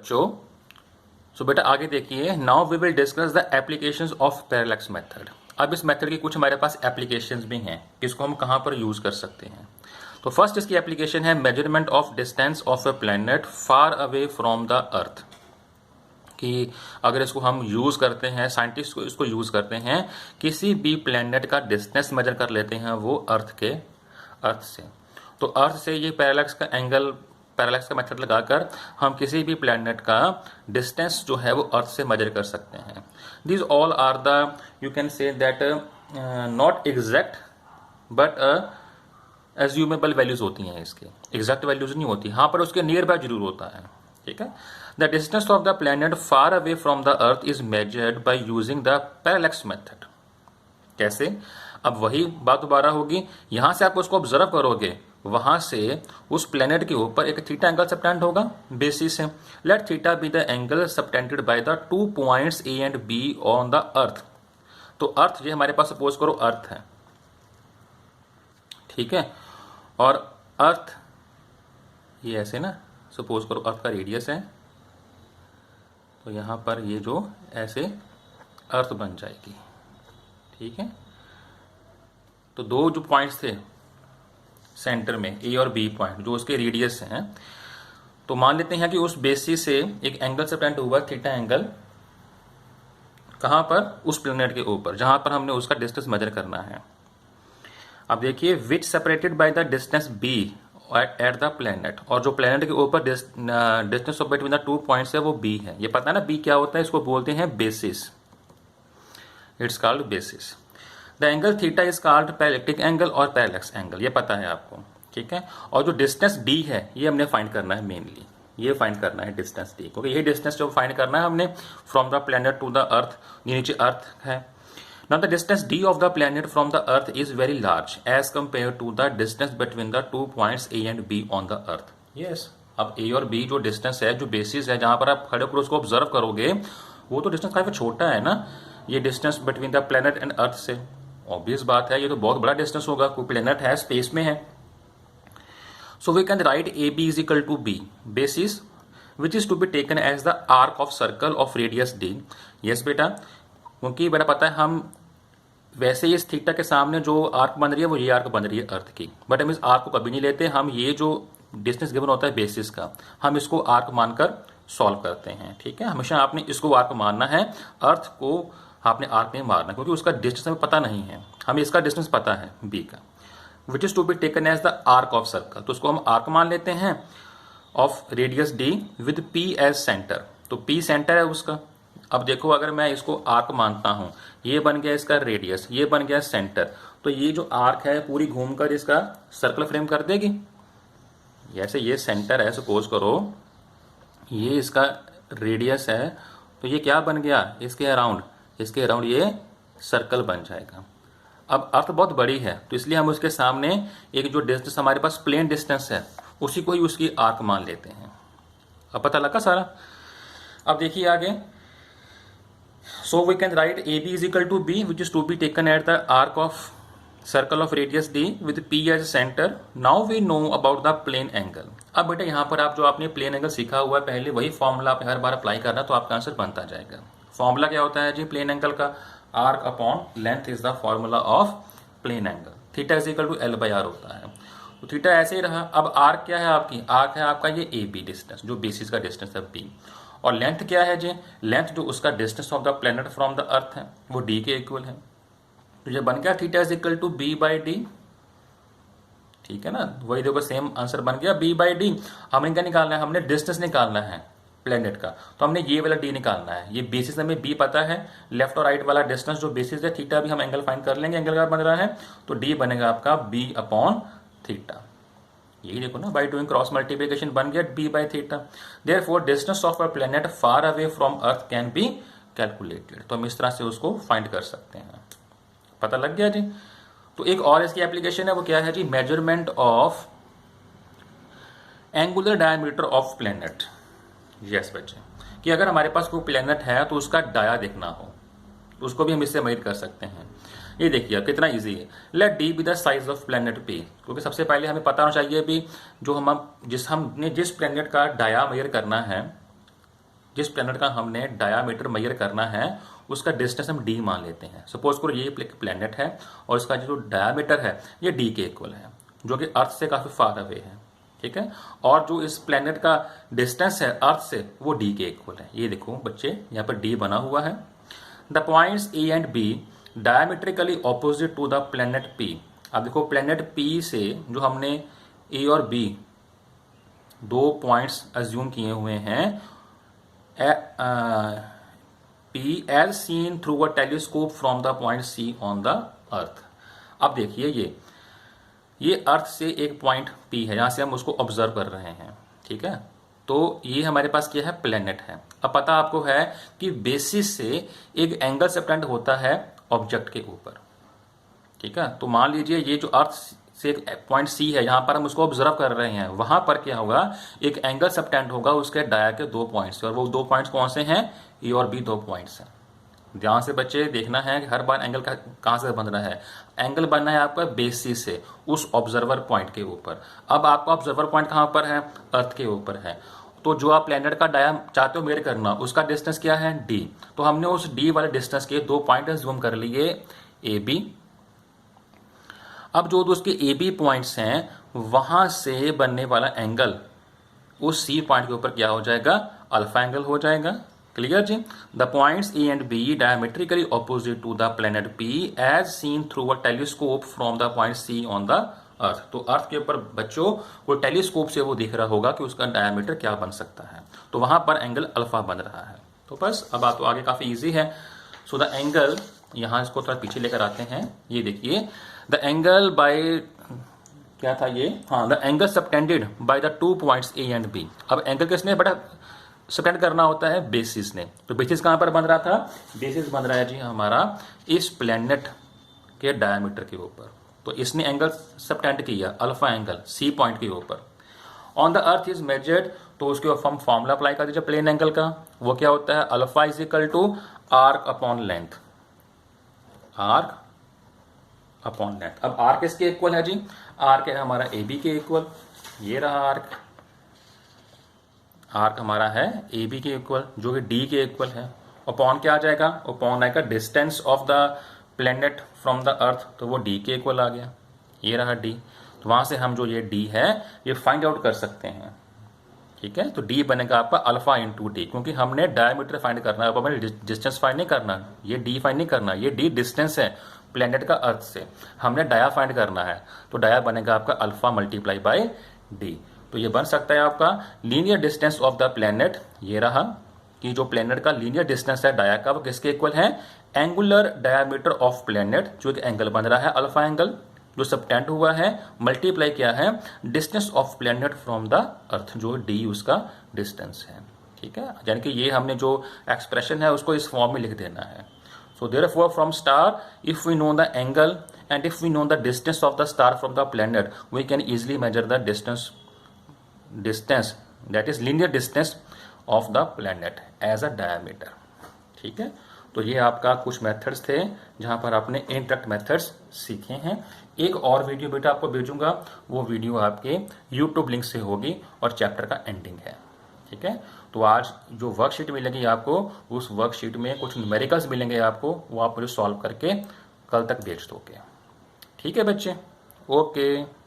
बच्चों, सो बेटा आगे देखिए, now we will discuss the applications of parallax method. अब इस मेथड की कुछ हमारे पास एप्लीकेशंस भी हैं, किसको हम कहाँ पर यूज कर सकते हैं। तो फर्स्ट इसकी एप्लीकेशन है measurement of distance of a planet far away from the अर्थ। कि अगर इसको हम यूज करते हैं, साइंटिस्ट को इसको यूज करते हैं, किसी भी प्लैनेट का डिस्टेंस मेजर कर लेते हैं वो अर्थ से। तो अर्थ से ये पैरेलैक्स का मेथड लगाकर हम किसी भी प्लैनेट का डिस्टेंस जो है वो अर्थ से मेजर कर सकते हैं। These all are the, you can say that not exact but assumable values होती हैं। इसके एग्जैक्ट वैल्यूज नहीं होती, हाँ पर उसके नियर बाय जरूर होता है। ठीक है, the distance of the planet far away from the earth is measured by using the parallax method. कैसे? अब वही बात दोबारा होगी, यहां से आप उसको ऑब्जर्व करोगे, वहां से उस प्लैनेट के ऊपर एक थीटा एंगल सबटेंड होगा बेसिस से। Let theta be the angle subtended by the 2 points A and B on the earth. तो अर्थ ये हमारे पास सपोज करो अर्थ है, ठीक है, और अर्थ ये ऐसे ना, सपोज करो अर्थ का रेडियस है, तो यहां पर ये जो ऐसे अर्थ बन जाएगी। ठीक है, तो दो जो पॉइंट्स थे सेंटर में, ए और बी पॉइंट, जो उसके रेडियस हैं, तो मान लेते हैं कि उस बेसिस से एक एंगल सबटेंड हुआ थीटा एंगल, कहां पर? उस प्लैनेट के ऊपर जहां पर हमने उसका डिस्टेंस मेजर करना है। अब देखिए, which separated by the distance B at the planet, और जो प्लैनेट के ऊपर distance of between the 2 points है वो बी है। ये पता है ना बी क्या होता है, इसको बोलते हैं basis, it's called basis. The angle theta is called parallactic angle और पैरेलैक्स एंगल, ये पता है आपको। ठीक है, और जो डिस्टेंस डी है ये हमने फाइंड करना है, मेनली ये फाइंड करना है डिस्टेंस डी, क्योंकि ये डिस्टेंस जो फाइंड करना है हमने from the planet to the earth, नीचे अर्थ है। Now the distance D of the planet from the earth is very large as compare to the distance between the 2 points A and B on the earth. Yes, अब A और B जो distance है, जो basis है, जहां पर आप खड़े होकर उसको ऑब्जर्व करोगे, वो तो डिस्टेंस काफी छोटा है ना, ये distance between the planet and earth से। ऑब्वियस बात है, ये तो बहुत बड़ा डिस्टेंस होगा, कोई प्लैनेट है, स्पेस में है। So we can write A B is equal to B basis which is to be taken as the arc of circle of radius D. Yes बेटा, क्योंकि बेटा पता है हम वैसे ही इस थीटा के सामने जो आर्क बन रही है वो ये आर्क बन रही है अर्थ की, बट हम इस आर्क को कभी नहीं लेते, हम ये जो डिस्टेंस गिवन होता है बेसिस का, हम इसको आर्क मानकर सॉल्व करते हैं। ठीक है, हमेशा आपने इसको आर्क मानना है, अर्थ को आपने आर्क नहीं मारना, क्योंकि उसका डिस्टेंस हमें पता नहीं है, हमें इसका डिस्टेंस पता है बी का, which is to be taken as the arc of circle. तो उसको हम आर्क मान लेते हैं of radius D with P as centre, तो पी सेंटर है उसका। अब देखो, अगर मैं इसको आर्क मानता हूं, ये बन गया इसका रेडियस, ये बन गया सेंटर, तो ये जो आर्क है पूरी घूमकर इसका सर्कल फ्रेम कर देगी। जैसे ये सेंटर है, सपोज करो ये इसका रेडियस है, तो ये क्या बन गया, इसके अराउंड ये सर्कल बन जाएगा। अब अर्थ बहुत बड़ी है, तो इसलिए हम उसके सामने एक जो डिस्टेंस हमारे पास प्लेन डिस्टेंस है, उसी को ही उसकी आर्क मान लेते हैं। अब पता लगा सारा। अब देखिए आगे, so we can write A B is equal to B which is to be taken at the arc of circle of radius D with P as centre. Now we know about the plane angle. अब बेटा यहाँ पर आप जो आपने plane angle सीखा हुआ है पहले, वही फॉर्मूला आप हर बार अप्लाई करना, तो आपका आंसर बनता जाएगा। फॉर्मूला क्या होता है जी प्लेन एंगल का? Arc upon length is the formula of plane angle. Theta is equal to L by R होता है, तो थीटा ऐसे ही रहा। अब आर्क क्या है आपकी? आर्क है आपका ये ए बी डिस्टेंस, जो बेसिस का डिस्टेंस है बी, और लेंथ क्या है जी? लेंथ जो उसका distance of the planet from the अर्थ है वो डी के इक्वल है, तो ये बन गया theta is equal to B by D. ठीक है ना, वही देखो सेम आंसर बन गया बी बाई डी। हमें क्या निकालना है? हमने डिस्टेंस निकालना है प्लैनेट का, तो हमने ये वाला डी निकालना है। ये बेसिस हमें बी पता है, लेफ्ट और राइट वाला डिस्टेंस जो बेसिस है थीटा भी हम एंगल फाइंड कर लेंगे, एंगल का बन रहा है, तो डी बनेगा आपका बी अपॉन थीटा। यही देखो ना, बाय डूइंग क्रॉस मल्टीप्लिकेशन बन गया B by theta. Therefore distance of a planet far away from earth can be calculated. तो हम इस तरह से उसको फाइंड कर सकते हैं। पता लग गया जी। तो एक और इसकी एप्लीकेशन है, वो क्या है जी? Measurement of angular diameter of planet. Yes बच्चे, कि अगर हमारे पास कोई प्लैनेट है तो उसका डाया देखना हो, तो उसको भी हम इससे मेजर कर सकते हैं। ये देखिए कितना इजी है। Let D be the size of planet P, क्योंकि सबसे पहले हमें पता होना चाहिए भी जो हमने जिस प्लैनेट का डाया मेजर करना है, जिस प्लैनेट का हमने डायामीटर मेजर करना है उसका डिस्टेंस हम d मान लेते हैं। सपोज करो ये प्लैनेट है और इसका जो डायामीटर है ये d के इक्वल है, जो कि अर्थ से काफी फार अवे है, ठीक है। और जो इस प्लैनेट का डिस्टेंस है अर्थ से वो d के इक्वल है। ये देखो बच्चे यहाँ पर d बना हुआ है। The points A and B diametrically opposite to the planet P। अब देखो प्लैनेट P से जो हमने ए और बी दो पॉइंट्स अज्यूम किए हुए हैं, P as seen through a telescope from the point C on the earth. अब देखिए ये अर्थ से एक पॉइंट P है, यहां से हम उसको ऑब्जर्व कर रहे हैं, ठीक है। तो ये हमारे पास क्या है, प्लेनेट है। अब पता आपको है कि बेसिस से एक एंगल सेपरेट होता है ऑब्जेक्ट के ऊपर, ठीक है। तो मान लीजिए ये जो अर्थ से एक पॉइंट C है, यहां पर हम उसको ऑब्जर्व कर रहे हैं, वहां पर क्या होगा, एक एंगल सबटेंड होगा उसके डाया के दो पॉइंट्स से, और वो दो पॉइंट्स कौन से हैं, ए और बी दो पॉइंट्स हैं। ध्यान से बच्चे देखना है कि हर बार एंगल का कहां से बन रहा है, एंगल बनना है आपका बेसिस से उस ऑब्जर्वर पॉइंट के ऊपर। अब आपका ऑब्जर्वर पॉइंट कहां पर है, अर्थ के ऊपर है। तो जो आप प्लैनेट का डाया चाहते हो मेजर करना, उसका डिस्टेंस क्या है, d। तो हमने उस d वाले डिस्टेंस के दो पॉइंट जूम कर लिए, ए बी। अब जो उसके ए बी पॉइंट्स हैं वहां से बनने वाला एंगल उस सी पॉइंट के ऊपर क्या हो जाएगा, अल्फा एंगल हो जाएगा। क्लियर जी। The points A and B diametrically opposite to the planet P as seen through a telescope from the point C on the earth. तो अर्थ के ऊपर बच्चों वो टेलीस्कोप से वो दिख रहा होगा कि उसका डायमीटर क्या बन सकता है, तो वहां पर एंगल अल्फा बन रहा है। तो बस अब आप तो आगे काफी इजी है। सो द एंगल, यहां इसको थोड़ा पीछे लेकर आते हैं, ये देखिए द एंगल बाय क्या था ये, हाँ, the angle subtended by the two points A and B. अब एंगल किसने बड़ा सबटेंड करना होता है, बेसिस ने। तो बेसिस कहां पर बन रहा था, बेसिस बन रहा है जी हमारा इस प्लैनेट के डायमीटर के ऊपर। तो इसने एंगल सबटेंड किया अल्फा एंगल सी पॉइंट के ऊपर। On the earth is measured, तो उसके हम फॉर्मूला अप्लाई कर दीजिए प्लेन एंगल का, वो क्या होता है, alpha is equal to arc upon length, arc upon length. अब आर्क किसके इक्वल है जी, आर्क है हमारा ए बी के इक्वल, ये रहा आर्क, आर्क हमारा है ए बी के इक्वल जो कि डी के इक्वल है। अपॉन क्या आ जाएगा, अपॉन आएगा distance of the planet from the earth, तो वो डी के इक्वल आ गया, ये रहा डी। तो वहां से हम जो ये डी है ये फाइंड आउट कर सकते हैं, ठीक है। तो डी बनेगा आपका अल्फा इंटू डी, क्योंकि हमने डायमीटर फाइंड करना है, अब हमें डिस्टेंस फाइंड नहीं करना, ये डी फाइंड नहीं करना, ये डी डिस्टेंस है प्लैनेट का अर्थ से, हमने डाया फाइंड करना है। तो डाया बनेगा आपका अल्फा मल्टीप्लाई बाय डी। तो ये बन सकता है आपका linear distance of the planet, ये रहा कि जो प्लैनेट का लीनियर डिस्टेंस है डाया का वो किसके इक्वल है, एंगुलर डायमीटर ऑफ प्लैनेट, जो एक एंगल बन रहा है अल्फा एंगल जो सबटेंड हुआ है, मल्टीप्लाई क्या है, distance of planet from the अर्थ, जो डी उसका डिस्टेंस है, ठीक है। यानी कि ये हमने जो एक्सप्रेशन है उसको इस फॉर्म में लिख देना है। So therefore from star if we know the angle and if we know the distance of the star from the planet, we can easily measure the distance that is linear distance of the planet as a diameter, ठीक है। तो ये आपका कुछ methods थे जहां पर आपने इनडायरेक्ट मेथड्स सीखे हैं। एक और वीडियो बेटा आपको भेजूंगा, वो वीडियो आपके YouTube लिंक से होगी और चैप्टर का एंडिंग है, ठीक है। तो आज जो वर्कशीट मिलेगी आपको, उस वर्कशीट में कुछ न्यूमेरिकल्स मिलेंगे आपको, वो आप मुझे सॉल्व करके कल तक भेज दोगे, ठीक है बच्चे। ओके।